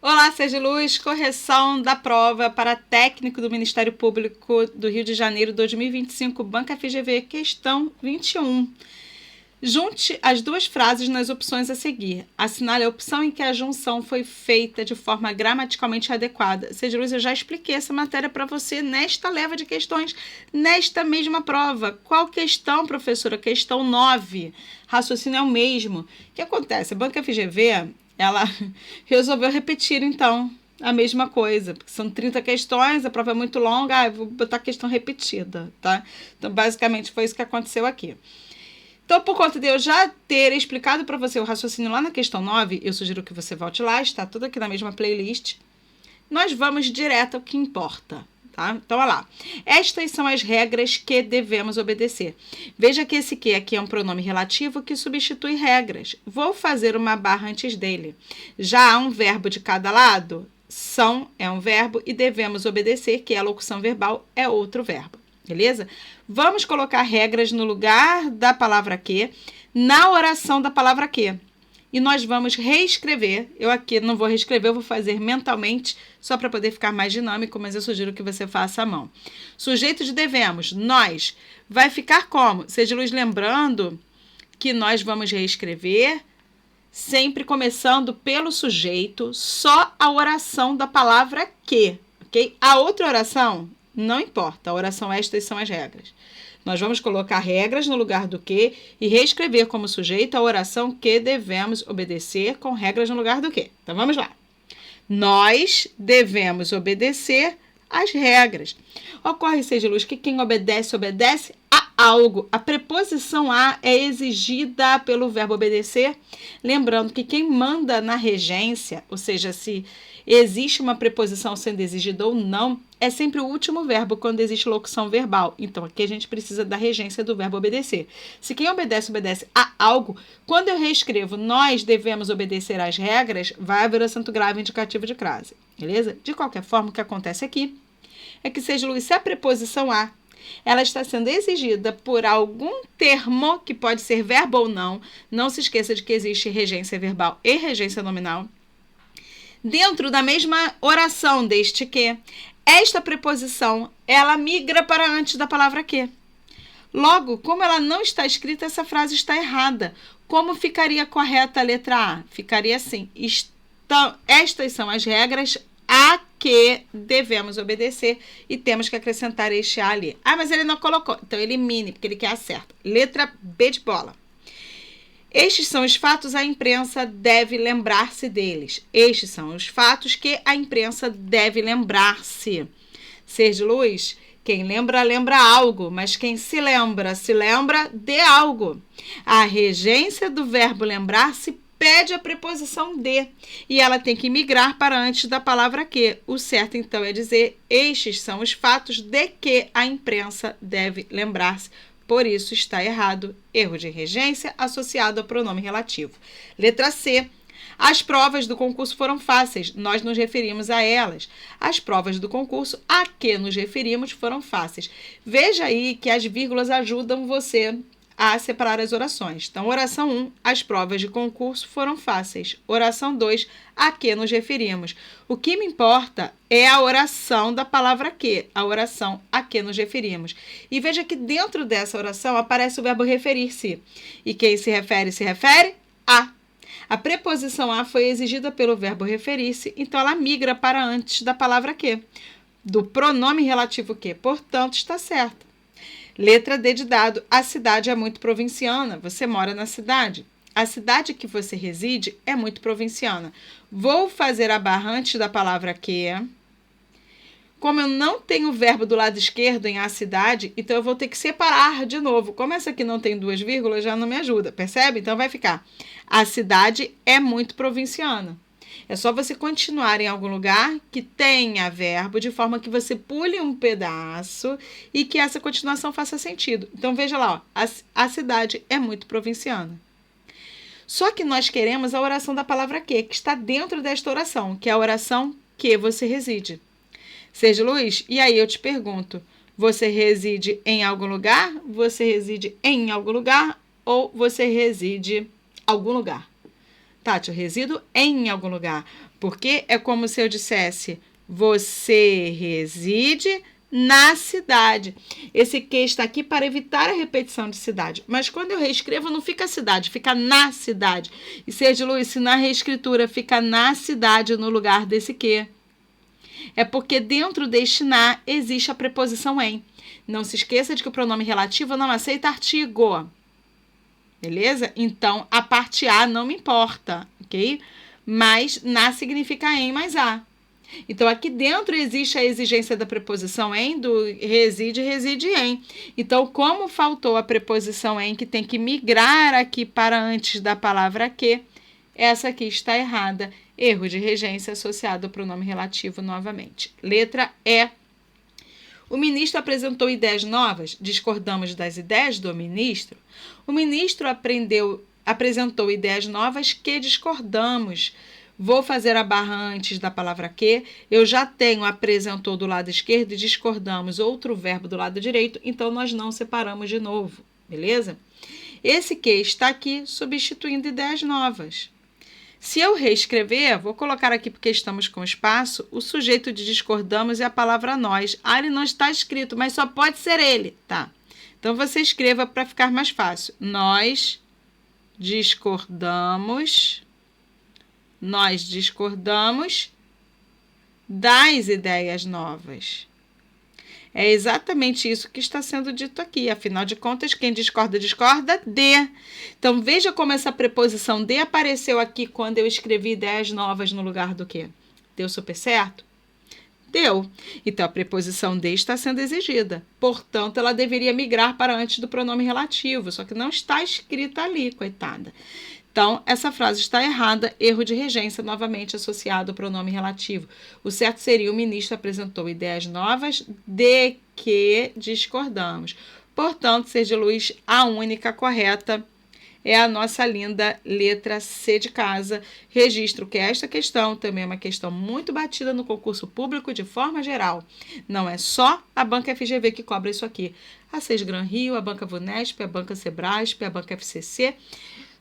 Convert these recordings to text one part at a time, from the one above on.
Olá, Seja Luz, correção da prova para técnico do Ministério Público do Rio de Janeiro 2025, Banca FGV, questão 21. Junte as duas frases nas opções a seguir. Assinale a opção em que a junção foi feita de forma gramaticalmente adequada. Seja Luz, eu já expliquei essa matéria para você nesta leva de questões, nesta mesma prova. Qual questão, professora? Questão 9. Raciocínio é o mesmo. O que acontece? A Banca FGV, ela resolveu repetir, então, a mesma coisa, porque são 30 questões, a prova é muito longa, vou botar questão repetida, tá? Então, basicamente, foi isso que aconteceu aqui. Então, por conta de eu já ter explicado para você o raciocínio lá na questão 9, eu sugiro que você volte lá, está tudo aqui na mesma playlist. Nós vamos direto ao que importa, tá? Então, olha lá. Estas são as regras que devemos obedecer. Veja que esse que aqui é um pronome relativo que substitui regras. Vou fazer uma barra antes dele. Já há um verbo de cada lado? São é um verbo e devemos obedecer, que é a locução verbal, é outro verbo. Beleza? Vamos colocar regras no lugar da palavra que, na oração da palavra que. E nós vamos reescrever. Eu aqui não vou reescrever, eu vou fazer mentalmente, só para poder ficar mais dinâmico, mas eu sugiro que você faça à mão. Sujeito de devemos, nós. Vai ficar como? Seja Luz, lembrando que nós vamos reescrever, sempre começando pelo sujeito, só a oração da palavra que, ok? A outra oração, não importa, a oração estas são as regras. Nós vamos colocar regras no lugar do que e reescrever como sujeito a oração que devemos obedecer com regras no lugar do que. Então, vamos lá. Nós devemos obedecer às regras. Ocorre, Seja Luz, que quem obedece, obedece a algo. A preposição a é exigida pelo verbo obedecer. Lembrando que quem manda na regência, ou seja, se existe uma preposição sendo exigida ou não, é sempre o último verbo quando existe locução verbal. Então, aqui a gente precisa da regência do verbo obedecer. Se quem obedece, obedece a algo, quando eu reescrevo nós devemos obedecer às regras, vai haver o acento grave indicativo de crase. Beleza? De qualquer forma, o que acontece aqui é que, Seja Luz, se a preposição a ela está sendo exigida por algum termo, que pode ser verbo ou não se esqueça de que existe regência verbal e regência nominal, dentro da mesma oração deste que, esta preposição, ela migra para antes da palavra que. Logo, como ela não está escrita, essa frase está errada. Como ficaria correta a letra A? Ficaria assim, estas são as regras a que devemos obedecer e temos que acrescentar este A ali. Ah, mas ele não colocou. Então, elimine, porque ele quer acerto. Letra B de bola. Estes são os fatos, a imprensa deve lembrar-se deles. Estes são os fatos que a imprensa deve lembrar-se. Seja Luz, quem lembra, lembra algo, mas quem se lembra de algo. A regência do verbo lembrar-se pede a preposição de, e ela tem que migrar para antes da palavra que. O certo, então, é dizer, estes são os fatos de que a imprensa deve lembrar-se. Por isso, está errado. Erro de regência associado ao pronome relativo. Letra C. As provas do concurso foram fáceis. Nós nos referimos a elas. As provas do concurso a que nos referimos foram fáceis. Veja aí que as vírgulas ajudam você a separar as orações. Então, oração 1, as provas de concurso foram fáceis. Oração 2, a que nos referimos. O que me importa é a oração da palavra que, a oração a que nos referimos. E veja que dentro dessa oração aparece o verbo referir-se. E quem se refere a. A preposição a foi exigida pelo verbo referir-se, então ela migra para antes da palavra que, do pronome relativo que, portanto, está certa. Letra D de dado, a cidade é muito provinciana, você mora na cidade. A cidade que você reside é muito provinciana. Vou fazer a barra antes da palavra que. Como eu não tenho o verbo do lado esquerdo em a cidade, então eu vou ter que separar de novo. Como essa aqui não tem duas vírgulas, já não me ajuda, percebe? Então vai ficar, a cidade é muito provinciana. É só você continuar em algum lugar que tenha verbo, de forma que você pule um pedaço e que essa continuação faça sentido. Então, veja lá, ó, a cidade é muito provinciana. Só que nós queremos a oração da palavra que está dentro desta oração, que é a oração que você reside. Seja Luz, e aí eu te pergunto, você reside em algum lugar? Você reside em algum lugar? Ou você reside em algum lugar? Tati, eu resido em algum lugar. Porque é como se eu dissesse, você reside na cidade. Esse que está aqui para evitar a repetição de cidade. Mas quando eu reescrevo, não fica cidade, fica na cidade. E Sérgio Luiz, se na reescritura fica na cidade no lugar desse que, é porque dentro deste na existe a preposição em. Não se esqueça de que o pronome relativo não aceita artigo. Beleza? Então, a parte A não me importa, ok? Mas na significa em mais a. Então, aqui dentro existe a exigência da preposição em, do reside em. Então, como faltou a preposição em, que tem que migrar aqui para antes da palavra que, essa aqui está errada. Erro de regência associado ao pronome relativo novamente. Letra E. O ministro apresentou ideias novas? Discordamos das ideias do ministro? O ministro apresentou ideias novas que discordamos. Vou fazer a barra antes da palavra que. Eu já tenho apresentou do lado esquerdo e discordamos outro verbo do lado direito, então nós não separamos de novo, beleza? Esse que está aqui substituindo ideias novas. Se eu reescrever, vou colocar aqui porque estamos com espaço, o sujeito de discordamos é a palavra nós. Ah, ele não está escrito, mas só pode ser ele, tá? Então, você escreva para ficar mais fácil. Nós discordamos das ideias novas. É exatamente isso que está sendo dito aqui. Afinal de contas, quem discorda, discorda de. Então, veja como essa preposição de apareceu aqui quando eu escrevi ideias novas no lugar do que? Deu super certo? Deu. Então, a preposição de está sendo exigida. Portanto, ela deveria migrar para antes do pronome relativo, só que não está escrita ali, coitada. Então, essa frase está errada, erro de regência, novamente associado ao pronome relativo. O certo seria: o ministro apresentou ideias novas de que discordamos. Portanto, Sérgio Luiz, a única correta é a nossa linda letra C de casa. Registro que esta questão também é uma questão muito batida no concurso público de forma geral. Não é só a Banca FGV que cobra isso aqui. A Sesgran Rio, a Banca Vunesp, a Banca Sebrasp, a Banca FCC...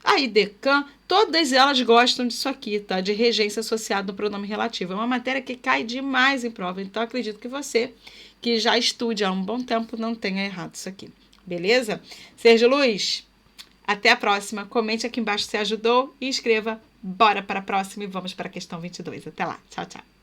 A IDECAM, todas elas gostam disso aqui, tá? De regência associada ao pronome relativo. É uma matéria que cai demais em prova, então acredito que você, que já estude há um bom tempo, não tenha errado isso aqui. Beleza? Sérgio Luiz, até a próxima. Comente aqui embaixo se ajudou e escreva. Bora para a próxima e vamos para a questão 22. Até lá. Tchau, tchau.